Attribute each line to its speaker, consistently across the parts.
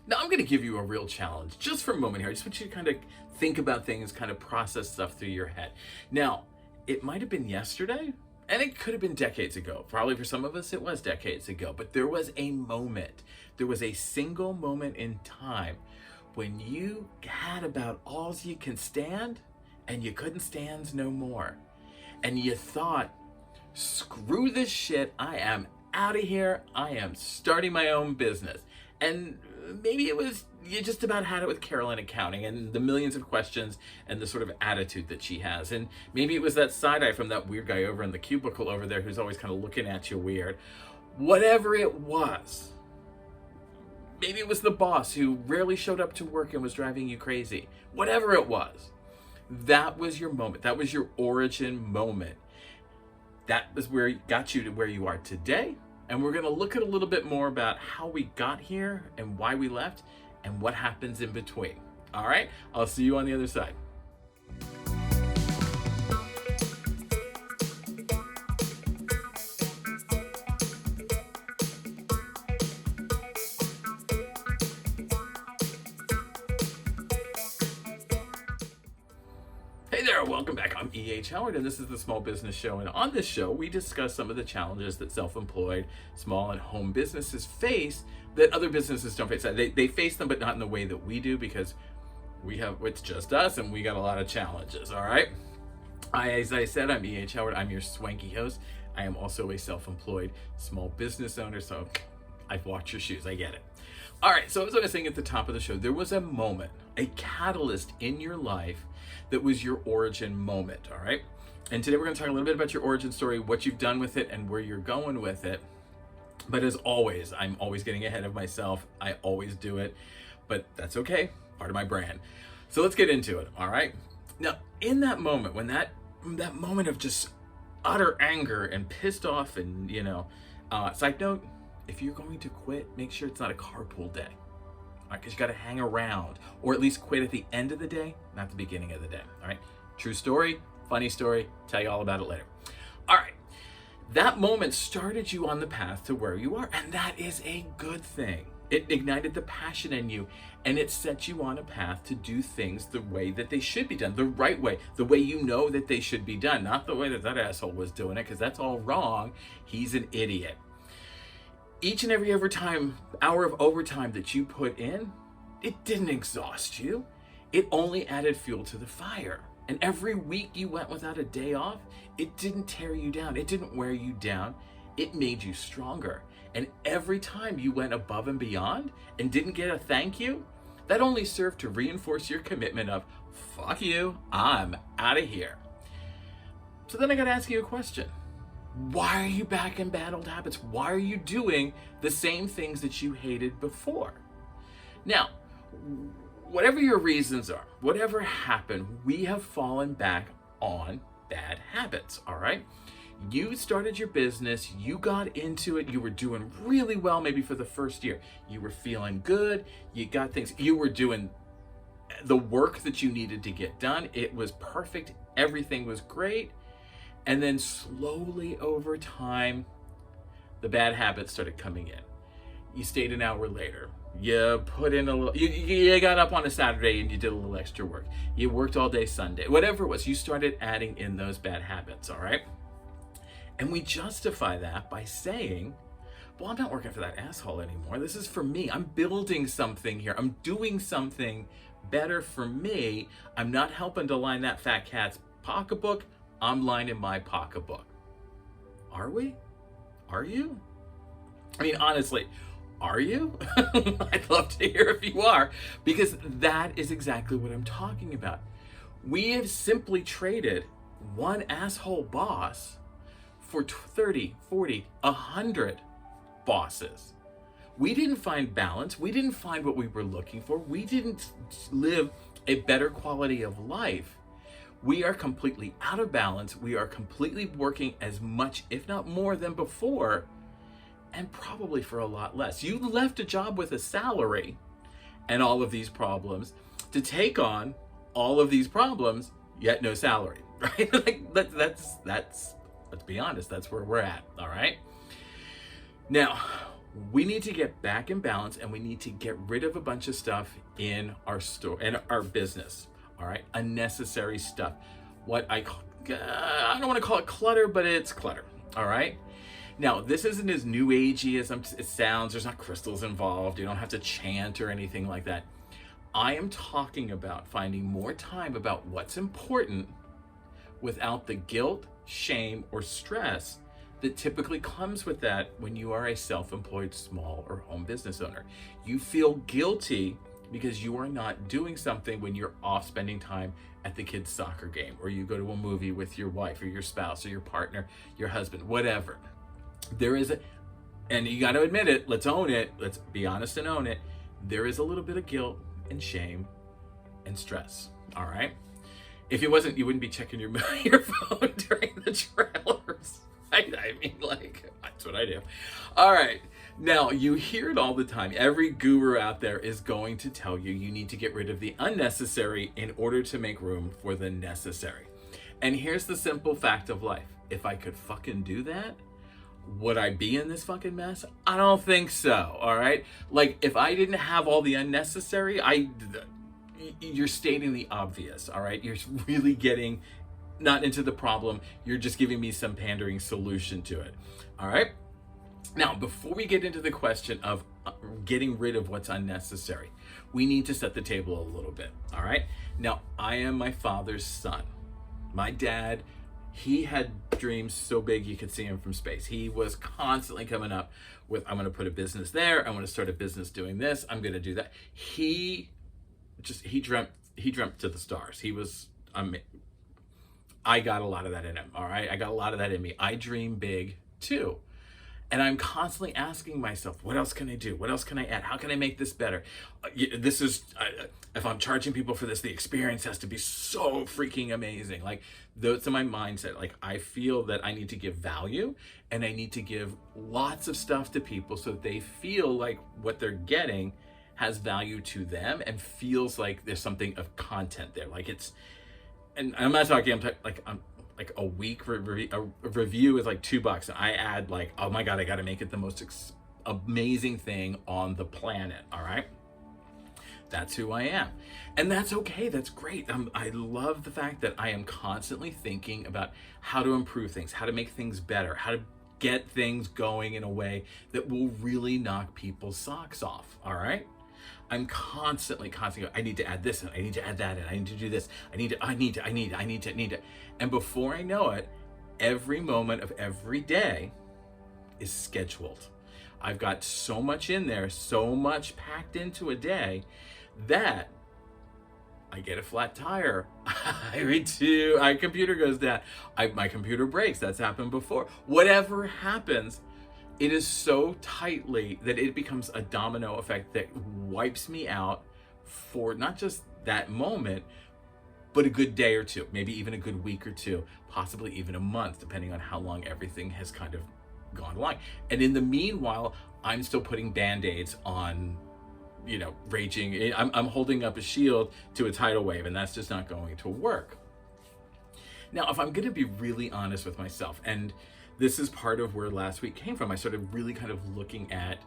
Speaker 1: Now I'm going to give you a real challenge just for a moment here. I just want you to kind of think about things, kind of process stuff through your head. Now, it might have been yesterday, and it could have been decades ago. Probably for some of us, it was decades ago. But there was a moment, there was a single moment in time when you had about all you can stand, and you couldn't stand no more. And you thought, screw this shit, I am out of here, I am starting my own business. And maybe it was, you just about had it with Carolyn Accounting and the millions of questions and the sort of attitude that she has. And maybe it was that side eye from that weird guy over in the cubicle over there who's always kind of looking at you weird. Whatever it was. Maybe it was the boss who rarely showed up to work and was driving you crazy. Whatever it was, that was your moment. That was your origin moment. That was where it got you to where you are today. And we're going to look at a little bit more about how we got here and why we left and what happens in between. All right, I'll see you on the other side. Hey there, welcome back. I'm E.H. Howard, and this is the Small Business Show. And on this show, we discuss some of the challenges that self-employed, small and home businesses face that other businesses don't face. They face them, but not in the way that we do, because it's just us, and we got a lot of challenges, all right? As I said, I'm E.H. Howard. I'm your swanky host. I am also a self-employed small business owner, so I've washed your shoes. I get it. All right, so as I was saying at the top of the show, there was a moment, a catalyst in your life that was your origin moment, all right? And today we're going to talk a little bit about your origin story, what you've done with it, and where you're going with it. But as always, I'm always getting ahead of myself. I always do it, but that's okay, part of my brand. So let's get into it, all right? Now, in that moment, when that moment of just utter anger and pissed off and, side note, if you're going to quit, make sure it's not a carpool day. Because you got to hang around, or at least quit at the end of the day, not the beginning of the day. All right. True story, funny story. Tell you all about it later. All right. That moment started you on the path to where you are, and that is a good thing. It ignited the passion in you, and it set you on a path to do things the way that they should be done, the right way, the way you know that they should be done, not the way that that asshole was doing it, because that's all wrong. He's an idiot. Each and every hour of overtime that you put in, it didn't exhaust you. It only added fuel to the fire. And every week you went without a day off, it didn't tear you down. It didn't wear you down. It made you stronger. And every time you went above and beyond and didn't get a thank you, that only served to reinforce your commitment of, fuck you, I'm out of here. So then I got to ask you a question. Why are you back in bad old habits? Why are you doing the same things that you hated before? Now, whatever your reasons are, whatever happened, we have fallen back on bad habits, all right? You started your business, you got into it, you were doing really well maybe for the first year. You were feeling good, you got things, you were doing the work that you needed to get done. It was perfect, everything was great. And then slowly over time, the bad habits started coming in. You stayed an hour later. You put in a little, you got up on a Saturday and you did a little extra work. You worked all day Sunday, whatever it was, you started adding in those bad habits, all right? And we justify that by saying, well, I'm not working for that asshole anymore. This is for me. I'm building something here. I'm doing something better for me. I'm not helping to line that fat cat's pocketbook. I'm lining my pocketbook. Are we? Are you? I mean, honestly, are you? I'd love to hear if you are, because that is exactly what I'm talking about. We have simply traded one asshole boss for 30, 40, 100 bosses. We didn't find balance. We didn't find what we were looking for. We didn't live a better quality of life. We are completely out of balance. We are completely working as much, if not more, than before, and probably for a lot less. You left a job with a salary and all of these problems to take on all of these problems, yet no salary, right? Like that's let's be honest, that's where we're at, all right? Now, We need to get back in balance, and we need to get rid of a bunch of stuff in our store and our business. All right, unnecessary stuff. What I don't want to call it clutter, but it's clutter. All right. Now, this isn't as new agey as it sounds. There's not crystals involved. You don't have to chant or anything like that. I am talking about finding more time about what's important without the guilt, shame, or stress that typically comes with that when you are a self-employed small or home business owner. You feel guilty because you are not doing something when you're off spending time at the kids' soccer game, or you go to a movie with your wife or your spouse or your partner, your husband, whatever. There is and you got to admit it, let's own it, let's be honest and own it. There is a little bit of guilt and shame and stress, all right? If it wasn't, you wouldn't be checking your phone during the trailers. I mean, like, that's what I do. All right. Now, you hear it all the time. Every guru out there is going to tell you you need to get rid of the unnecessary in order to make room for the necessary. And here's the simple fact of life. If I could fucking do that, would I be in this fucking mess? I don't think so, all right? Like, if I didn't have all the unnecessary, you're stating the obvious, all right? You're really getting not into the problem. You're just giving me some pandering solution to it, all right? Now, before we get into the question of getting rid of what's unnecessary, we need to set the table a little bit, all right? Now, I am my father's son. My dad, he had dreams so big you could see him from space. He was constantly coming up with, I'm going to put a business there. I'm going to start a business doing this. I'm going to do that. He dreamt to the stars. I got a lot of that in him. All right. I got a lot of that in me. I dream big too. And I'm constantly asking myself, what else can I do? What else can I add? How can I make this better? If I'm charging people for this, the experience has to be so freaking amazing. Like, that's my mindset. Like, I feel that I need to give value, and I need to give lots of stuff to people so that they feel like what they're getting has value to them and feels like there's something of content there. Like, and I'm not talking, I'm like a week review is like $2, and I add like, oh my God, I got to make it the most amazing thing on the planet. All right. That's who I am. And that's okay. That's great. I love the fact that I am constantly thinking about how to improve things, how to make things better, how to get things going in a way that will really knock people's socks off. All right. I'm constantly, I need to add this, and I need to add that, and I need to do this. I need to. And before I know it, every moment of every day is scheduled. I've got so much in there, so much packed into a day that I get a flat tire. My computer goes down. My computer breaks. That's happened before. Whatever happens, it is so tightly that it becomes a domino effect that wipes me out for not just that moment, but a good day or two, maybe even a good week or two, possibly even a month, depending on how long everything has kind of gone along. And in the meanwhile, I'm still putting Band-Aids on, raging. I'm holding up a shield to a tidal wave, and that's just not going to work. Now, if I'm going to be really honest with myself, and this is part of where last week came from, I started really kind of looking at,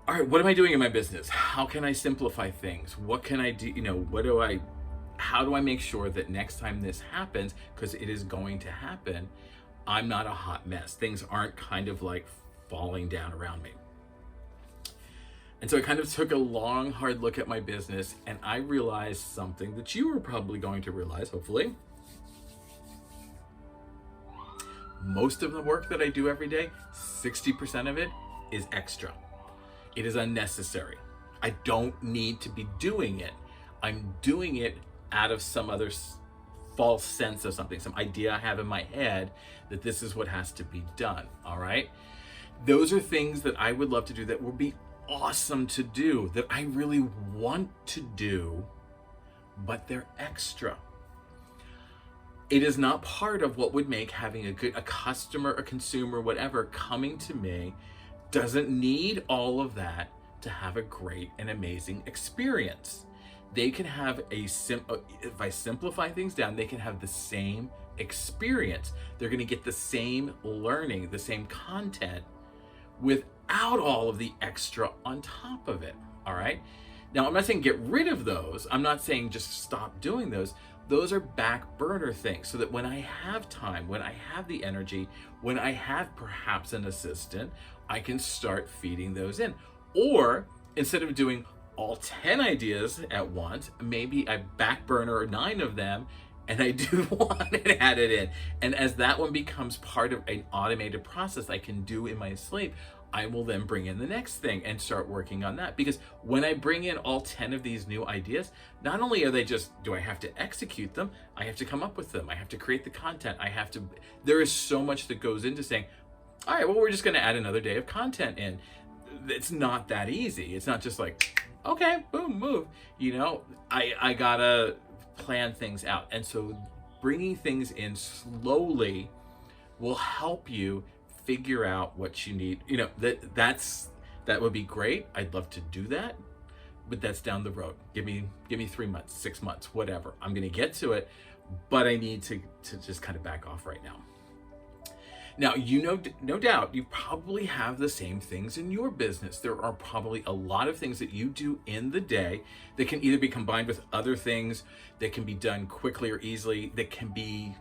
Speaker 1: all right, what am I doing in my business? How can I simplify things? What can I do? How do I make sure that next time this happens, because it is going to happen, I'm not a hot mess. Things aren't kind of like falling down around me. And so I kind of took a long, hard look at my business, and I realized something that you are probably going to realize, hopefully. Most of the work that I do every day, 60% of it is extra. It is unnecessary. I don't need to be doing it. I'm doing it out of some other false sense of something, some idea I have in my head that this is what has to be done, all right? Those are things that I would love to do, that would be awesome to do, that I really want to do, but they're extra. It is not part of what would make having a customer, a consumer, whatever, coming to me doesn't need all of that to have a great and amazing experience. They can have if I simplify things down, they can have the same experience. They're going to get the same learning, the same content, with without all of the extra on top of it. All right. Now, I'm not saying get rid of those. I'm not saying just stop doing those. Those are back burner things so that when I have time, when I have the energy, when I have perhaps an assistant, I can start feeding those in. Or instead of doing all 10 ideas at once, maybe I back burner 9 of them and I do one and add it in. And as that one becomes part of an automated process I can do in my sleep, I will then bring in the next thing and start working on that. Because when I bring in all 10 of these new ideas, not only are they just, do I have to execute them, I have to come up with them, I have to create the content, there is so much that goes into saying, all right, well, we're just going to add another day of content in. It's not that easy. It's not just like, okay, boom, move. I gotta plan things out. And so bringing things in slowly will help you figure out what you need. That would be great. I'd love to do that, but that's down the road. Give me 3 months, 6 months, whatever. I'm going to get to it, but I need to just kind of back off right now. Now, no doubt, you probably have the same things in your business. There are probably a lot of things that you do in the day that can either be combined with other things that can be done quickly or easily, that can be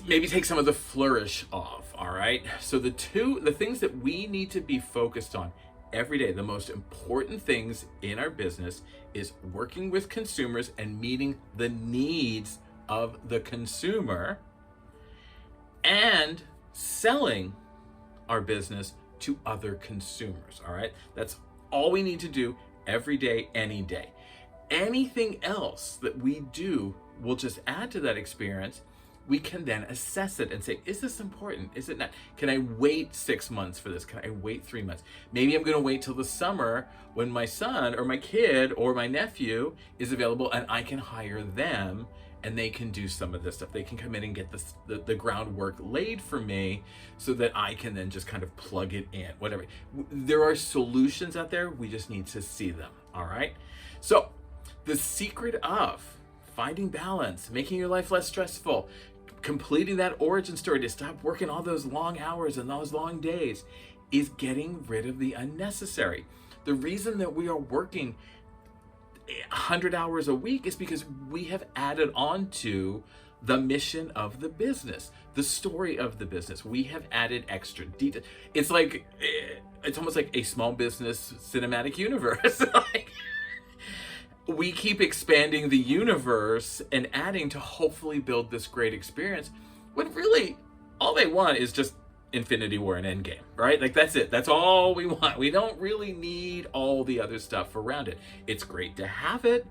Speaker 1: maybe take some of the flourish off, all right? So the things that we need to be focused on every day, the most important things in our business is working with consumers and meeting the needs of the consumer, and selling our business to other consumers, all right? That's all we need to do every day, any day. Anything else that we do will just add to that experience. We can then assess it and say, is this important? Is it not? Can I wait 6 months for this? Can I wait 3 months? Maybe I'm going to wait till the summer when my son or my kid or my nephew is available and I can hire them and they can do some of this stuff. They can come in and get the groundwork laid for me so that I can then just kind of plug it in, whatever. There are solutions out there. We just need to see them, all right? So the secret of finding balance, making your life less stressful, completing that origin story to stop working all those long hours and those long days is getting rid of the unnecessary. The reason that we are working 100 hours a week is because we have added on to the mission of the business, the story of the business. We have added extra detail. It's almost like a small business cinematic universe. We keep expanding the universe and adding to hopefully build this great experience, when really all they want is just Infinity War and Endgame, right? Like, that's it. That's all we want. We don't really need all the other stuff around it. It's great to have it.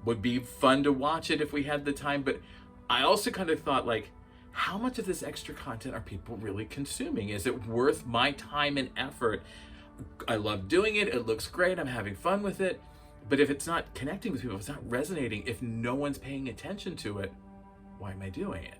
Speaker 1: Would be fun to watch it if we had the time. But I also kind of thought, like, how much of this extra content are people really consuming? Is it worth my time and effort? I love doing it. It looks great. I'm having fun with it. But if it's not connecting with people, if it's not resonating, if no one's paying attention to it, why am I doing it?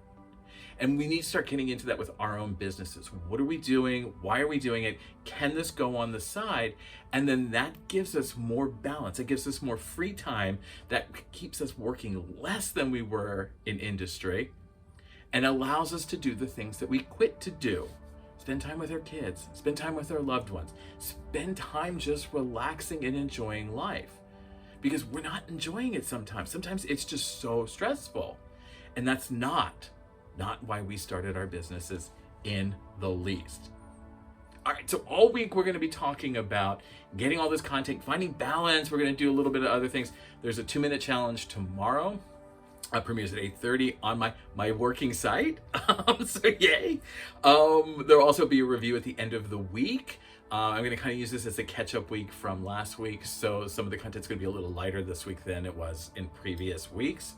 Speaker 1: And we need to start getting into that with our own businesses. What are we doing? Why are we doing it? Can this go on the side? And then that gives us more balance. It gives us more free time. That keeps us working less than we were in industry and allows us to do the things that we quit to do. Spend time with our kids, spend time with our loved ones, spend time just relaxing and enjoying life. Because we're not enjoying it sometimes. Sometimes it's just so stressful. And that's not why we started our businesses in the least. All right, so all week we're going to be talking about getting all this content, finding balance. We're going to do a little bit of other things. There's a 2-minute challenge tomorrow. Premieres at 8:30 on my working site. So yay. There'll also be a review at the end of the week. I'm going to kind of use this as a catch-up week from last week. So some of the content's going to be a little lighter this week than it was in previous weeks.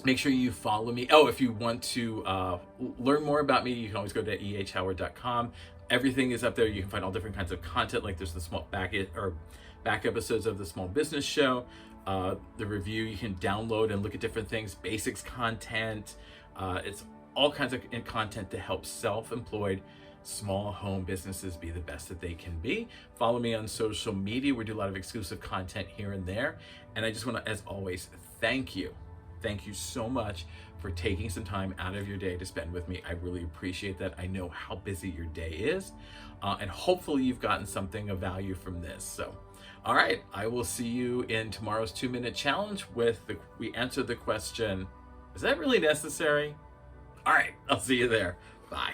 Speaker 1: Make sure you follow me. Oh, if you want to learn more about me, you can always go to ehhoward.com. Everything is up there. You can find all different kinds of content. Like there's the small back episodes of the Small Business Show. The review, you can download and look at different things, basics content. It's all kinds of content to help self-employed small home businesses be the best that they can be. Follow me on social media. We do a lot of exclusive content here and there. And I just want to, as always, thank you thank you so much for taking some time out of your day to spend with me. I really appreciate that. I know how busy your day is, and hopefully you've gotten something of value from this. So, all right, I will see you in tomorrow's 2-minute challenge we answer the question, is that really necessary? All right, I'll see you there. Bye.